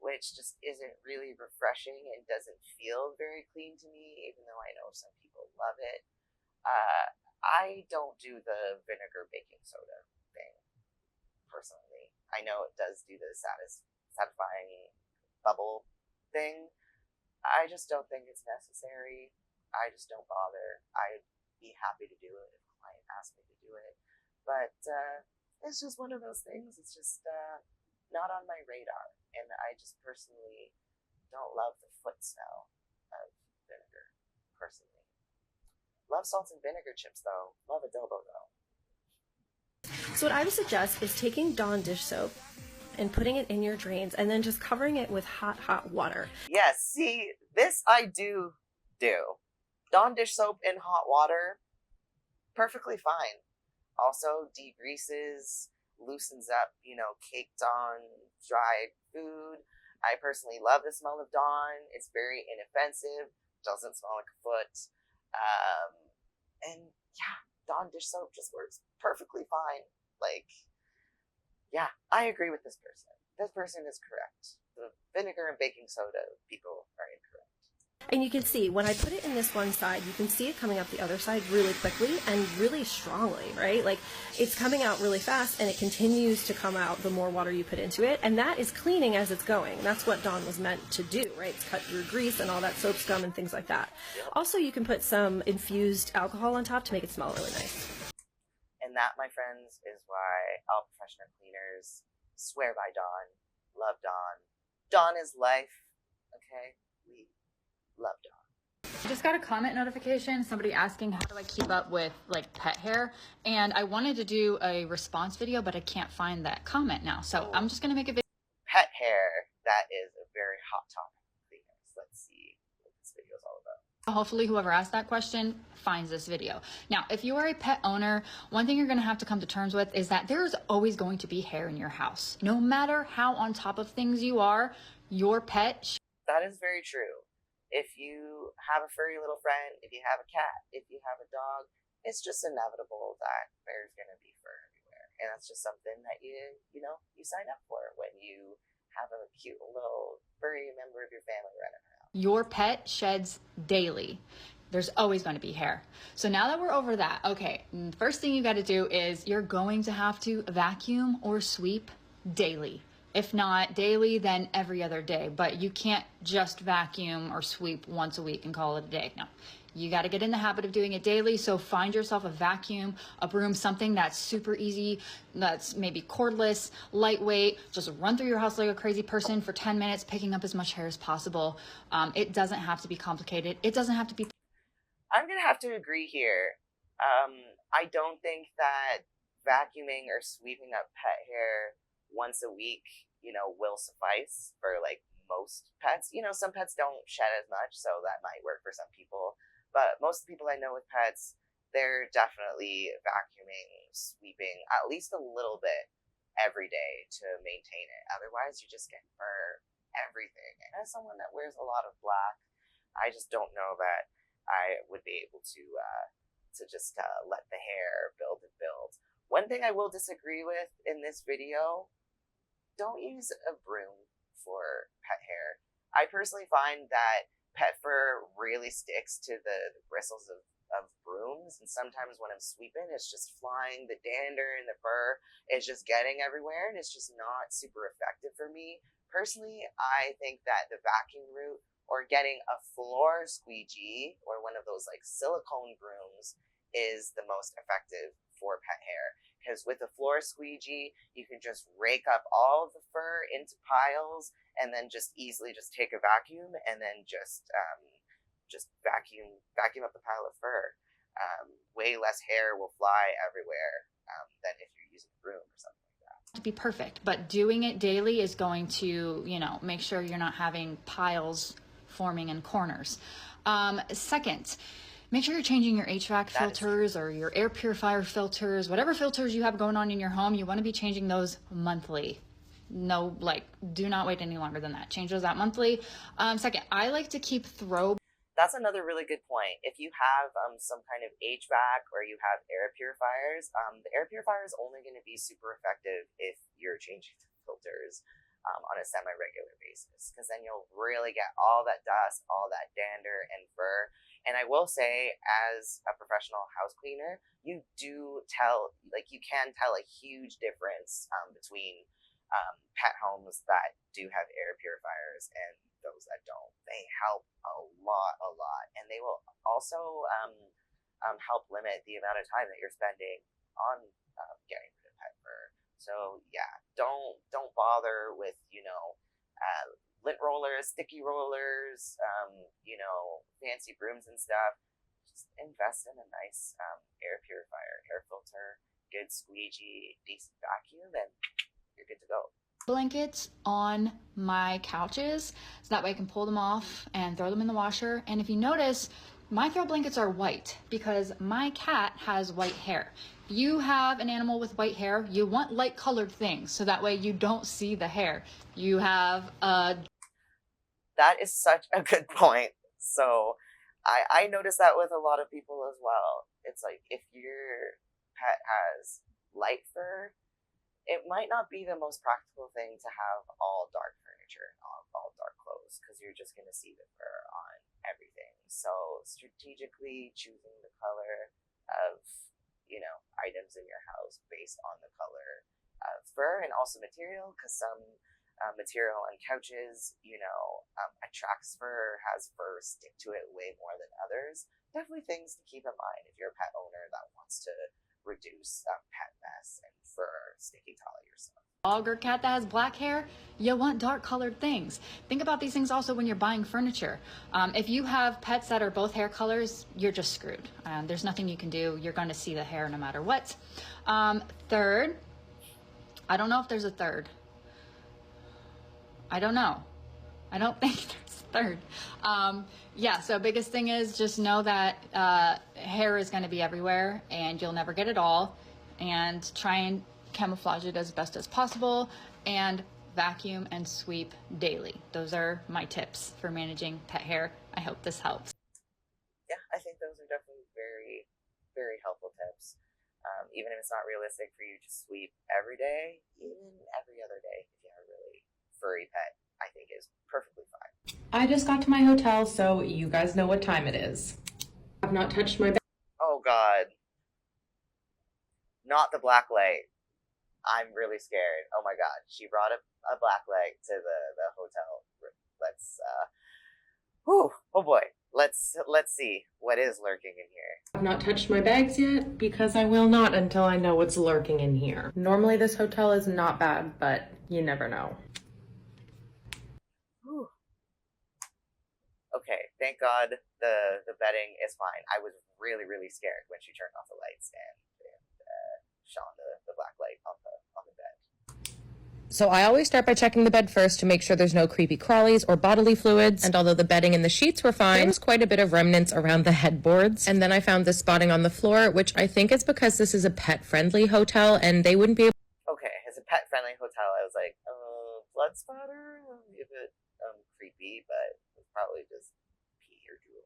which just isn't really refreshing and doesn't feel very clean to me, even though I know some people love it. I don't do the vinegar baking soda thing, personally. I know it does do the satisfying bubble thing. I just don't think it's necessary. I just don't bother. I'd be happy to do it if a client asked me to do it. But it's just one of those things. It's just not on my radar. And I just personally Don't love the foot smell of vinegar, personally. Love salt and vinegar chips, though. Love adobo, though. So what I would suggest is taking Dawn dish soap and putting it in your drains and then just covering it with hot water. Yes, see, this I do. Dawn dish soap in hot water, perfectly fine. Also degreases, loosens up, caked on dried food. I personally love the smell of Dawn. It's very inoffensive, doesn't smell like a foot. And yeah, Dawn dish soap just works perfectly fine. Yeah, I agree with this person. This person is correct. The vinegar and baking soda people are incorrect. And you can see when I put it in this one side, you can see it coming up the other side really quickly and really strongly, right? Like it's coming out really fast and it continues to come out the more water you put into it. And that is cleaning as it's going. That's what Dawn was meant to do, right? It's cut through grease and all that soap scum and things like that. Also, you can put some infused alcohol on top to make it smell really nice. And that, my friends, is why all professional cleaners swear by Dawn, love Dawn. Dawn is life, okay? We love Dawn. I just got a comment notification, somebody asking how do I keep up with like pet hair, and I wanted to do a response video, but I can't find that comment now, so I'm just gonna make a video. Pet hair, that is a very hot topic for cleaners. Let's see what this video is all about. Hopefully whoever asked that question finds this video. Now, if you are a pet owner, one thing you're going to have to come to terms with is that there's always going to be hair in your house. No matter how on top of things you are, your pet. That is very true. If you have a furry little friend, if you have a cat, if you have a dog, it's just inevitable that there's going to be fur everywhere. And that's just something that you sign up for when you have a cute little furry member of your family running around. Your pet sheds daily. There's always going to be hair. So now that we're over that, okay, first thing you got to do is you're going to have to vacuum or sweep daily. If not daily, then every other day. But you can't just vacuum or sweep once a week and call it a day. No. You got to get in the habit of doing it daily. So find yourself a vacuum, a broom, something that's super easy, that's maybe cordless, lightweight. Just run through your house like a crazy person for 10 minutes, picking up as much hair as possible. It doesn't have to be complicated. It doesn't have to be. I'm going to have to agree here. I don't think that vacuuming or sweeping up pet hair once a week, will suffice for most pets. Some pets don't shed as much, so that might work for some people. But most people I know with pets, they're definitely vacuuming, sweeping at least a little bit every day to maintain it. Otherwise, you just get fur everything. And as someone that wears a lot of black, I just don't know that I would be able to just let the hair build and build. One thing I will disagree with in this video, don't use a broom for pet hair. I personally find that pet fur really sticks to the bristles of brooms, and sometimes when I'm sweeping, it's just flying. The dander and the fur is just getting everywhere, and it's just not super effective for me. Personally, I think that the vacuum route or getting a floor squeegee or one of those silicone brooms is the most effective for pet hair. Because with a floor squeegee, you can just rake up all of the fur into piles and then just easily just take a vacuum and then just vacuum up the pile of fur. Way less hair will fly everywhere than if you're using a broom or something like that. To be perfect, but doing it daily is going to, make sure you're not having piles forming in corners. Second, make sure you're changing your HVAC filters or your air purifier filters, whatever filters you have going on in your home, you want to be changing those monthly. No, do not wait any longer than that. Change those out monthly. Second, I like to keep That's another really good point. If you have some kind of HVAC or you have air purifiers, the air purifier is only going to be super effective if you're changing the filters on a semi-regular basis, because then you'll really get all that dust, all that dander and fur. And I will say, as a professional house cleaner, you can tell a huge difference between pet homes that do have air purifiers and those that don't. They help a lot, and they will also help limit the amount of time that you're spending on getting rid of pet fur. So yeah, don't bother with lint rollers, sticky rollers, fancy brooms and stuff. Just invest in a nice air purifier, air filter, good squeegee, decent vacuum, and you're good to go. Blankets on my couches so that way I can pull them off and throw them in the washer. And if you notice, my throw blankets are white because my cat has white hair. If you have an animal with white hair, you want light colored things so that way you don't see the hair. You have a... That is such a good point. So I notice that with a lot of people as well. It's like if your pet has light fur, it might not be the most practical thing to have all dark furniture, all dark clothes, because you're just going to see the fur on everything. So strategically choosing the color of, items in your house based on the color of fur and also material, because some material on couches, attracts fur, has fur stick to it way more than others. Definitely things to keep in mind if you're a pet owner that wants to reduce pet mess and fur sticking to all your stuff. Dog or cat that has black hair, you want dark colored things. Think about these things also when you're buying furniture. If you have pets that are both hair colors, you're just screwed. There's nothing you can do. You're going to see the hair no matter what. Third, I don't know if there's a third. I don't know. I don't think there's a third. So biggest thing is just know that hair is going to be everywhere and you'll never get it all. And try and camouflage it as best as possible and vacuum and sweep daily. Those are my tips for managing pet hair. I hope this helps. Yeah, I think those are definitely very, very helpful tips. Even if it's not realistic for you to sweep every day, even every other day, if you have a really furry pet, I think is perfectly fine. I just got to my hotel, so you guys know what time it is. I've not touched my bed. Oh God. Not the black light. I'm really scared. Oh my God. She brought a black light to the hotel. Let's, oh boy. Let's see what is lurking in here. I've not touched my bags yet because I will not until I know what's lurking in here. Normally this hotel is not bad, but you never know. Okay, thank God the bedding is fine. I was really, really scared when she turned off the lights and shone the black light on the bed. So I always start by checking the bed first to make sure there's no creepy crawlies or bodily fluids. And although the bedding and the sheets were fine, there was quite a bit of remnants around the headboards. And then I found this spotting on the floor, which I think is because this is a pet-friendly hotel and they wouldn't be able... Okay, as a pet-friendly hotel, I was like, blood spotter? A bit creepy, but it's probably just pee or drool.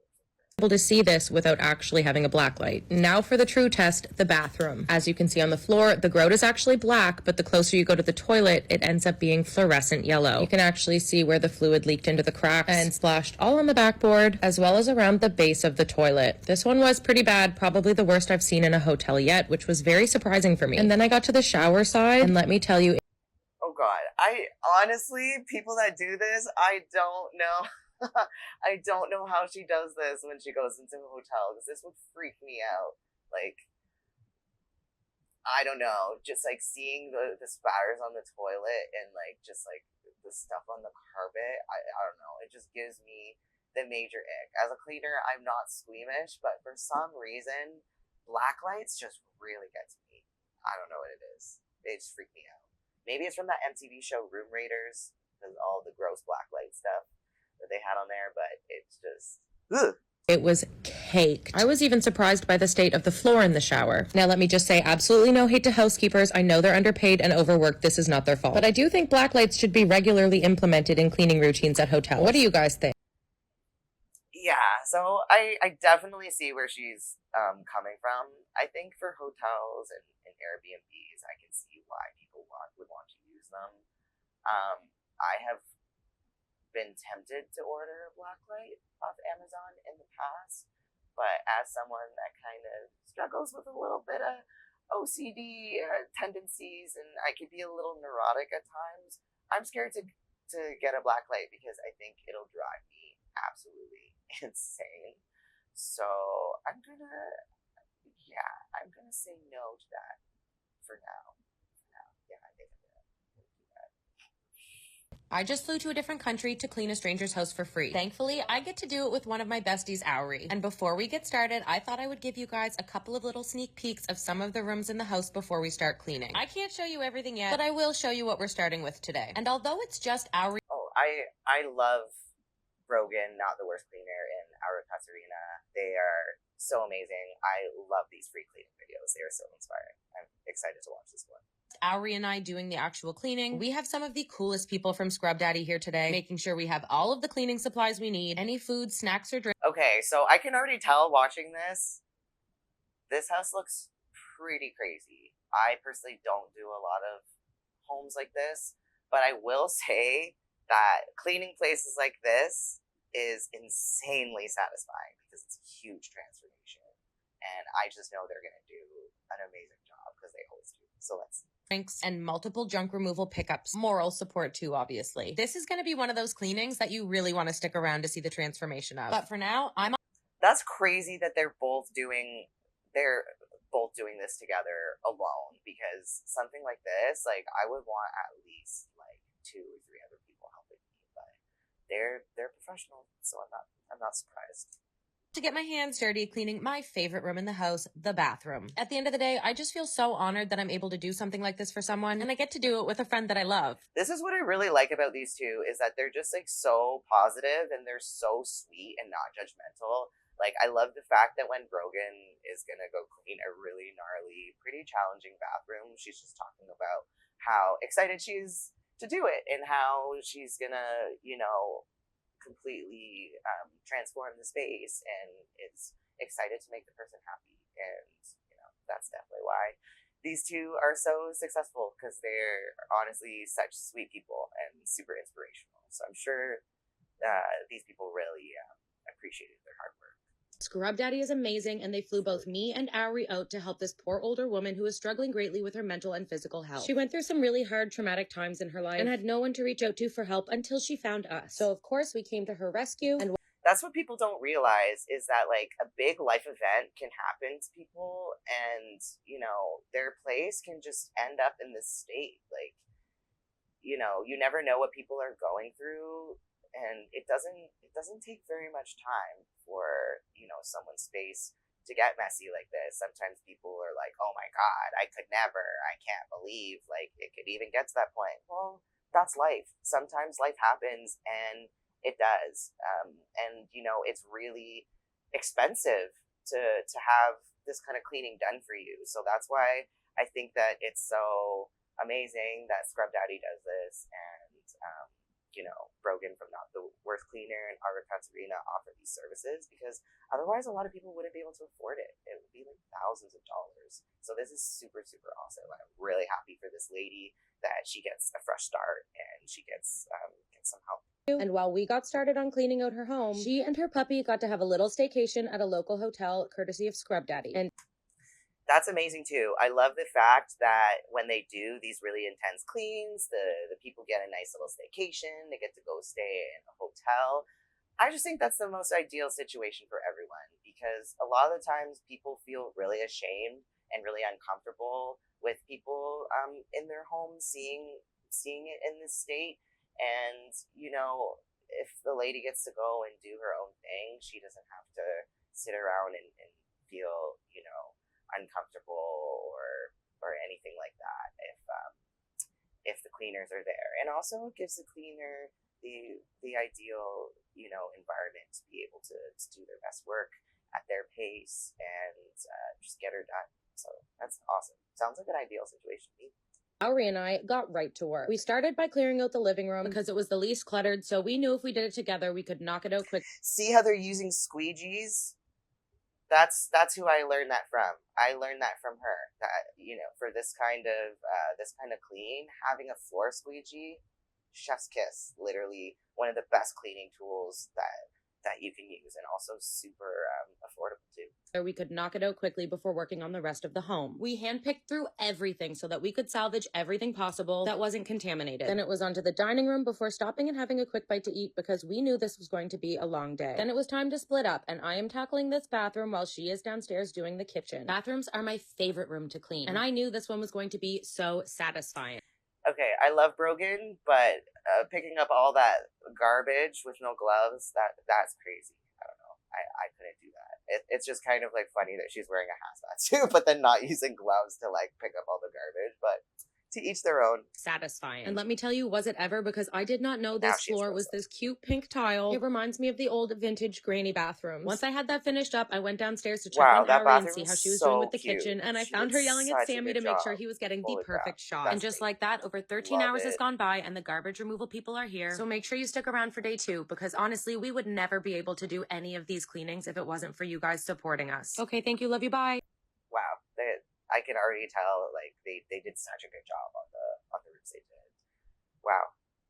to see this without actually having a black light. Now for the true test, the bathroom. As you can see on the floor, the grout is actually black, but the closer you go to the toilet, it ends up being fluorescent yellow. You can actually see where the fluid leaked into the cracks and splashed all on the backboard, as well as around the base of the toilet. This one was pretty bad, probably the worst I've seen in a hotel yet, which was very surprising for me. And then I got to the shower side, and let me tell you... Oh God, I honestly, people that do this, I don't know. I don't know how she does this when she goes into a hotel, because this would freak me out. Like, I don't know, just like seeing the spatters on the toilet and like just like the stuff on the carpet, I don't know, it just gives me the major ick. As a cleaner, I'm not squeamish, but for some reason, black lights just really get to me. I don't know what it is. They just freak me out. Maybe it's from that MTV show Room Raiders, because all the gross black light stuff that they had on there, but it's just ugh. It was caked. I was even surprised by the state of the floor in the shower. Now let me just say, absolutely no hate to housekeepers. I know they're underpaid and overworked. This is not their fault. But I do think black lights should be regularly implemented in cleaning routines at hotels. What do you guys think? Yeah, so I definitely see where she's coming from. I think for hotels and Airbnbs, I can see why people would want to use them. I have been tempted to order a black light off Amazon in the past, but as someone that kind of struggles with a little bit of OCD tendencies, and I could be a little neurotic at times, I'm scared to get a black light because I think it'll drive me absolutely insane. So I'm gonna say no to that for now. Yeah, I think I'm gonna do that. I just flew to a different country to clean a stranger's house for free. Thankfully, I get to do it with one of my besties, Auri. And before we get started, I thought I would give you guys a couple of little sneak peeks of some of the rooms in the house before we start cleaning. I can't show you everything yet, but I will show you what we're starting with today. And although it's just Auri... Oh, I love Brogan, Not the Worst Cleaner, and Aura Katarina. They are so amazing. I love these free cleaning videos. They are so inspiring. I'm excited to watch this one. Auri and I doing the actual cleaning. We have some of the coolest people from Scrub Daddy here today, making sure we have all of the cleaning supplies we need, any food, snacks, or drinks. Okay, so I can already tell watching this house looks pretty crazy. I personally don't do a lot of homes like this, but I will say that cleaning places like this is insanely satisfying because it's a huge transformation. And I just know they're going to do an amazing job because they always do. So let's see. Drinks and multiple junk removal pickups. Moral support too, obviously. This is going to be one of those cleanings that you really want to stick around to see the transformation of. But for now, That's crazy that they're both doing this together alone, because something like this, like, I would want at least like 2 or 3 other people helping me, but they're professional, so I'm not surprised. to get my hands dirty cleaning my favorite room in the house, the bathroom. At the end of the day, I just feel so honored that I'm able to do something like this for someone, and I get to do it with a friend that I love. This is what I really like about these two, is that they're just like so positive and they're so sweet and not judgmental. Like, I love the fact that when Brogan is gonna go clean a really gnarly, pretty challenging bathroom, she's just talking about how excited she is to do it and how she's gonna, you know, completely transform the space and is excited to make the person happy. And, you know, that's definitely why these two are so successful, because they're honestly such sweet people and super inspirational. So I'm sure these people really appreciated their hard work. Scrub Daddy is amazing, and they flew both me and Auri out to help this poor older woman who is struggling greatly with her mental and physical health. She went through some really hard, traumatic times in her life and had no one to reach out to for help until she found us. So, of course, we came to her rescue. And that's what people don't realize, is that, like, a big life event can happen to people, and, you know, their place can just end up in this state. Like, you know, you never know what people are going through, and it doesn't take very much time for, you know, someone's space to get messy like this. Sometimes people are like, oh my God, I could never, I can't believe, like, it could even get to that point. Well, that's life. Sometimes life happens, and it does. And, you know, it's really expensive to have this kind of cleaning done for you. So that's why I think that it's so amazing that Scrub Daddy does this, and, you know, Brogan from Not the Worst Cleaner and Ara Katarina offer these services, because otherwise a lot of people wouldn't be able to afford it. It would be like thousands of dollars. So this is super, super awesome. I'm really happy for this lady that she gets a fresh start and she gets some help. And while we got started on cleaning out her home, she and her puppy got to have a little staycation at a local hotel, courtesy of Scrub Daddy. And that's amazing too. I love the fact that when they do these really intense cleans, the people get a nice little staycation. They get to go stay in a hotel. I just think that's the most ideal situation for everyone, because a lot of the times people feel really ashamed and really uncomfortable with people in their homes seeing it in this state. And, you know, if the lady gets to go and do her own thing, she doesn't have to sit around and feel, you know, uncomfortable or anything like that if the cleaners are there. And also it gives the cleaner the ideal, you know, environment to be able to do their best work at their pace and just get her done. So that's awesome. Sounds like an ideal situation to me. Auri and I got right to work. We started by clearing out the living room because it was the least cluttered, so we knew if we did it together, we could knock it out quick. See how they're using squeegees? That's who I learned that from. I learned that from her. That, you know, for this kind of clean, having a floor squeegee, chef's kiss. Literally one of the best cleaning tools that you can use, and also super affordable too. We could knock it out quickly before working on the rest of the home. We handpicked through everything so that we could salvage everything possible that wasn't contaminated. Then it was onto the dining room before stopping and having a quick bite to eat, because we knew this was going to be a long day. Then it was time to split up, and I am tackling this bathroom while she is downstairs doing the kitchen. Bathrooms are my favorite room to clean, and I knew this one was going to be so satisfying. Okay, I love Brogan, but picking up all that garbage with no gloves, that's crazy. I don't know. I couldn't do that. It's just kind of like funny that she's wearing a hazmat suit, but then not using gloves to like pick up all the garbage. But to each their own. Satisfying. And let me tell you, was it ever? Because I did not know Now this she has floor was this cute pink tile. It reminds me of the old vintage granny bathrooms. Once I had that finished up, I went downstairs to check Wow, on that Ari and bathroom see was how she was so doing with the cute. kitchen, and I She found did her yelling at such a Sammy good to make sure job. he was getting Holy the perfect crap. shot. That's And just great. like that, over 13 Love hours has it. gone by, and the garbage removal people are here. So make sure you stick around for day 2, because honestly, we would never be able to do any of these cleanings if it wasn't for you guys supporting us. Okay, thank you, love you, bye. Wow, I can already tell like they did such a good job on the roofs they did. Wow,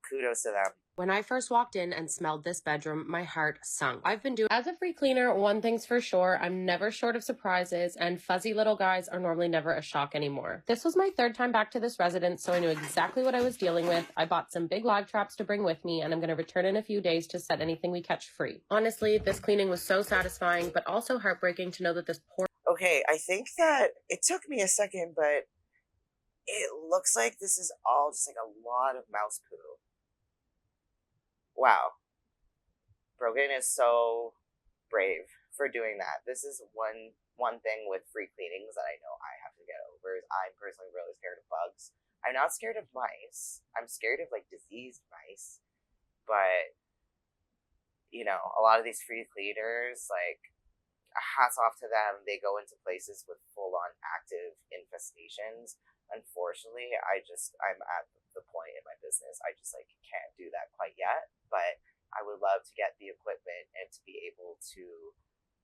kudos to them. When I first walked in and smelled this bedroom, my heart sunk. I've been doing, as a free cleaner, one thing's for sure, I'm never short of surprises, and fuzzy little guys are normally never a shock anymore. This was my 3rd time back to this residence, so I knew exactly what I was dealing with. I bought some big live traps to bring with me, and I'm going to return in a few days to set anything we catch free. Honestly, this cleaning was so satisfying, but also heartbreaking to know that this poor... Okay, I think that it took me a second, but it looks like this is all just like a lot of mouse poo. Wow. Brogan is so brave for doing that. This is one thing with free cleanings that I know I have to get over is I'm personally really scared of bugs. I'm not scared of mice. I'm scared of like diseased mice. But you know, a lot of these free cleaners, like hats off to them. They go into places with full-on active infestations. Unfortunately, I'm at the point in my business I just like can't do that quite yet, but I would love to get the equipment and to be able to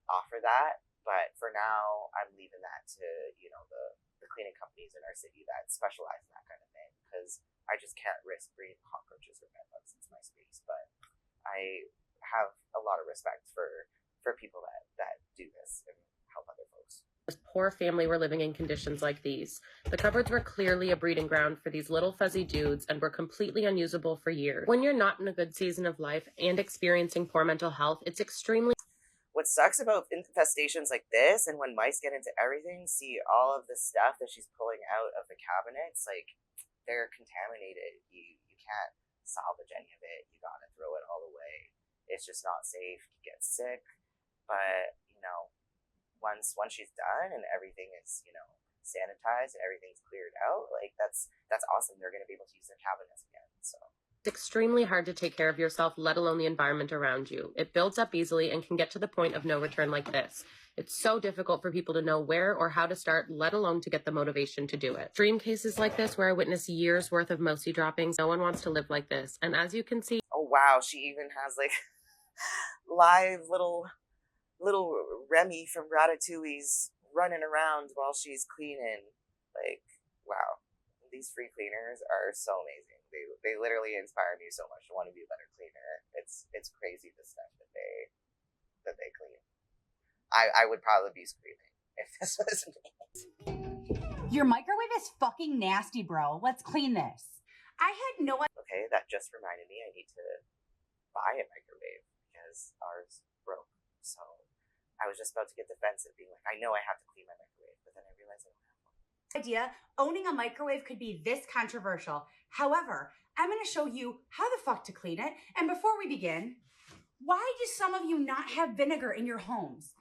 offer that. But for now, I'm leaving that to, you know, the cleaning companies in our city that specialize in that kind of thing, because I just can't risk bringing cockroaches or bedbugs into my space. But I have a lot of respect for people that do this and help other folks. This poor family were living in conditions like these. The cupboards were clearly a breeding ground for these little fuzzy dudes and were completely unusable for years. When you're not in a good season of life and experiencing poor mental health, it's extremely... What sucks about infestations like this, and when mice get into everything, see all of the stuff that she's pulling out of the cabinets, like, they're contaminated. You can't salvage any of it. You gotta throw it all away. It's just not safe. You get sick. But, you know, once she's done and everything is, you know, sanitized and everything's cleared out, like that's awesome. They're going to be able to use their cabinets again. So It's extremely hard to take care of yourself, let alone the environment around you. It builds up easily and can get to the point of no return like this. It's so difficult for people to know where or how to start, let alone to get the motivation to do it. Dream cases like this where I witness years worth of mousy droppings. No one wants to live like this. And as you can see... Oh wow, she even has like live little Remy from Ratatouille's running around while she's cleaning. Like, wow. These free cleaners are so amazing. They literally inspire me so much to want to be a better cleaner. It's crazy the stuff that they clean. I would probably be screaming if this was me. Your microwave is fucking nasty, bro. Let's clean this. I had no idea. Okay, that just reminded me I need to buy a microwave because ours broke. So I was just about to get defensive, being like, I know I have to clean my microwave, but then I realized I don't have one. Owning a microwave could be this controversial. However, I'm going to show you how the fuck to clean it. And before we begin, why do some of you not have vinegar in your homes?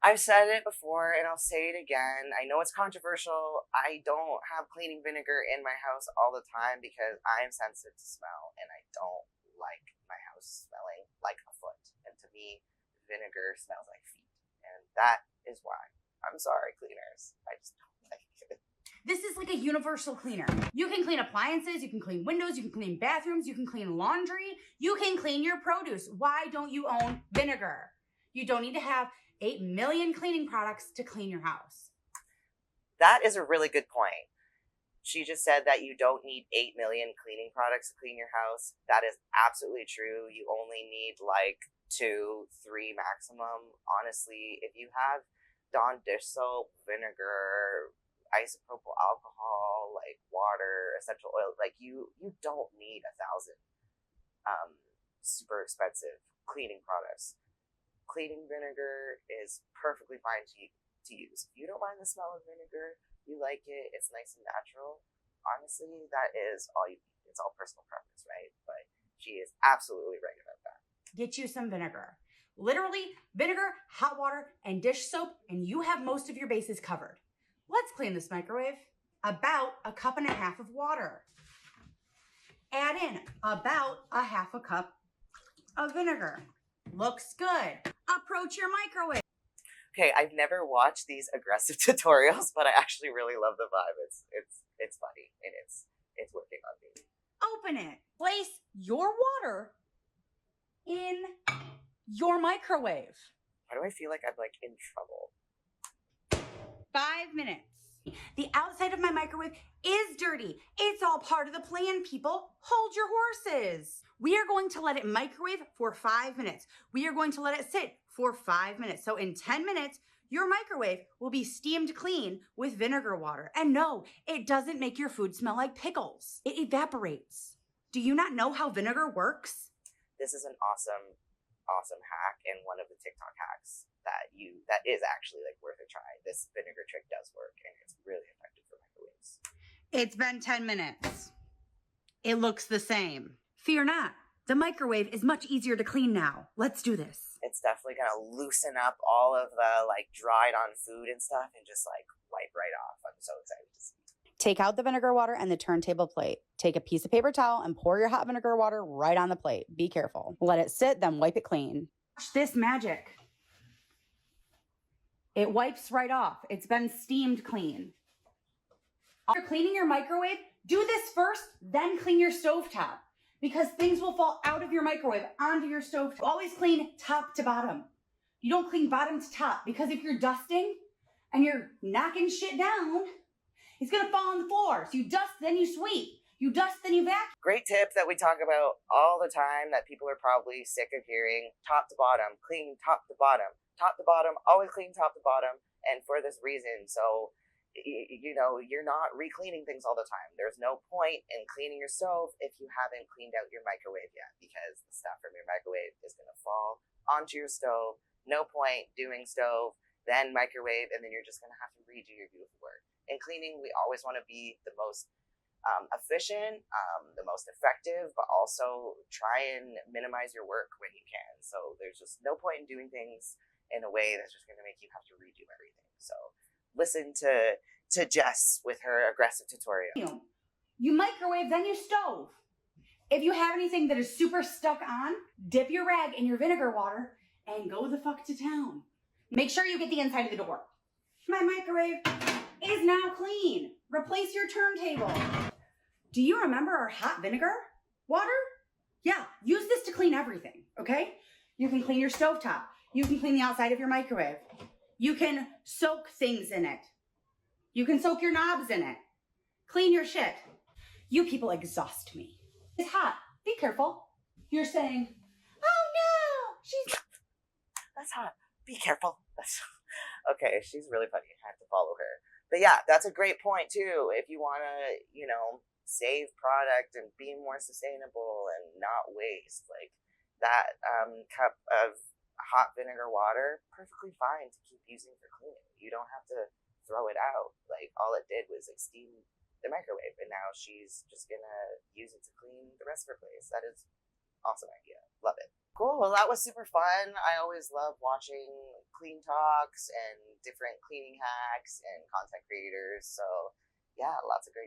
I've said it before and I'll say it again. I know it's controversial. I don't have cleaning vinegar in my house all the time because I am sensitive to smell and I don't like my house smelling like a foot. And to me, vinegar smells like feet. And that is why. I'm sorry, cleaners. I just don't like it. This is like a universal cleaner. You can clean appliances, you can clean windows, you can clean bathrooms, you can clean laundry, you can clean your produce. Why don't you own vinegar? You don't need to have 8 million cleaning products to clean your house. That is a really good point. She just said that you don't need 8 million cleaning products to clean your house. That is absolutely true. You only need like 2, 3 maximum. Honestly, if you have Dawn dish soap, vinegar, isopropyl alcohol, like water, essential oil, like you don't need 1,000 super expensive cleaning products. Cleaning vinegar is perfectly fine to use. If you don't mind the smell of vinegar, you like it, it's nice and natural, honestly, that is all you need. It's all personal preference, right? But she is absolutely right about that. Get you some vinegar. Literally, vinegar, hot water, and dish soap, and you have most of your bases covered. Let's clean this microwave. About 1.5 cups of water. Add in about 1/2 cup of vinegar. Looks good. Approach your microwave. Okay, I've never watched these aggressive tutorials, but I actually really love the vibe. It's funny and it's working on me. Open it. Place your water in your microwave. Why do I feel like I'm like in trouble? 5 minutes. The outside of my microwave is dirty. It's all part of the plan, people. Hold your horses. We are going to let it microwave for 5 minutes. We are going to let it sit for 5 minutes. So in 10 minutes, your microwave will be steamed clean with vinegar water. And no, it doesn't make your food smell like pickles. It evaporates. Do you not know how vinegar works? This is an awesome hack and one of the TikTok hacks that is actually like worth a try. This vinegar trick does work and it's really effective for microwaves. It's been 10 minutes. It looks the same. Fear not. The microwave is much easier to clean now. Let's do this. It's definitely gonna loosen up all of the like dried on food and stuff and just like wipe right off. I'm so excited to see. Take out the vinegar water and the turntable plate. Take a piece of paper towel and pour your hot vinegar water right on the plate. Be careful. Let it sit, then wipe it clean. Watch this magic. It wipes right off. It's been steamed clean. After cleaning your microwave, do this first, then clean your stovetop, because things will fall out of your microwave onto your stove. Always clean top to bottom. You don't clean bottom to top, because if you're dusting and you're knocking shit down, it's gonna fall on the floor. So you dust, then you sweep. You dust, then you vacuum. Great tip that we talk about all the time that people are probably sick of hearing. Top to bottom, clean top to bottom. Top to bottom, always clean top to bottom. And for this reason, so, you know, you're not re-cleaning things all the time. There's no point in cleaning your stove if you haven't cleaned out your microwave yet, because the stuff from your microwave is gonna fall onto your stove. No point doing stove, then microwave, and then you're just gonna have to redo your beautiful work. In cleaning, we always want to be the most efficient, the most effective, but also try and minimize your work when you can. So there's just no point in doing things in a way that's just going to make you have to redo everything. So listen to Jess with her aggressive tutorial. You microwave, then you stove. If you have anything that is super stuck on, dip your rag in your vinegar water and go the fuck to town. Make sure you get the inside of the door. My microwave is now clean. Replace your turntable. Do you remember our hot vinegar water? Yeah, use this to clean everything, okay? You can clean your stovetop. You can clean the outside of your microwave. You can soak things in it. You can soak your knobs in it. Clean your shit. You people exhaust me. It's hot. Be careful. You're saying, oh no, she's... That's hot. Be careful. Okay, she's really funny. I have to follow her. But yeah, that's a great point too. If you want to, you know, save product and be more sustainable and not waste, like that cup of hot vinegar water, perfectly fine to keep using for cleaning. You don't have to throw it out. Like all it did was like steam the microwave, and now she's just gonna use it to clean the rest of her place. That is awesome idea. Love it. Cool. Well, that was super fun. I always love watching Cleantoks and different cleaning hacks and content creators. So yeah, lots of great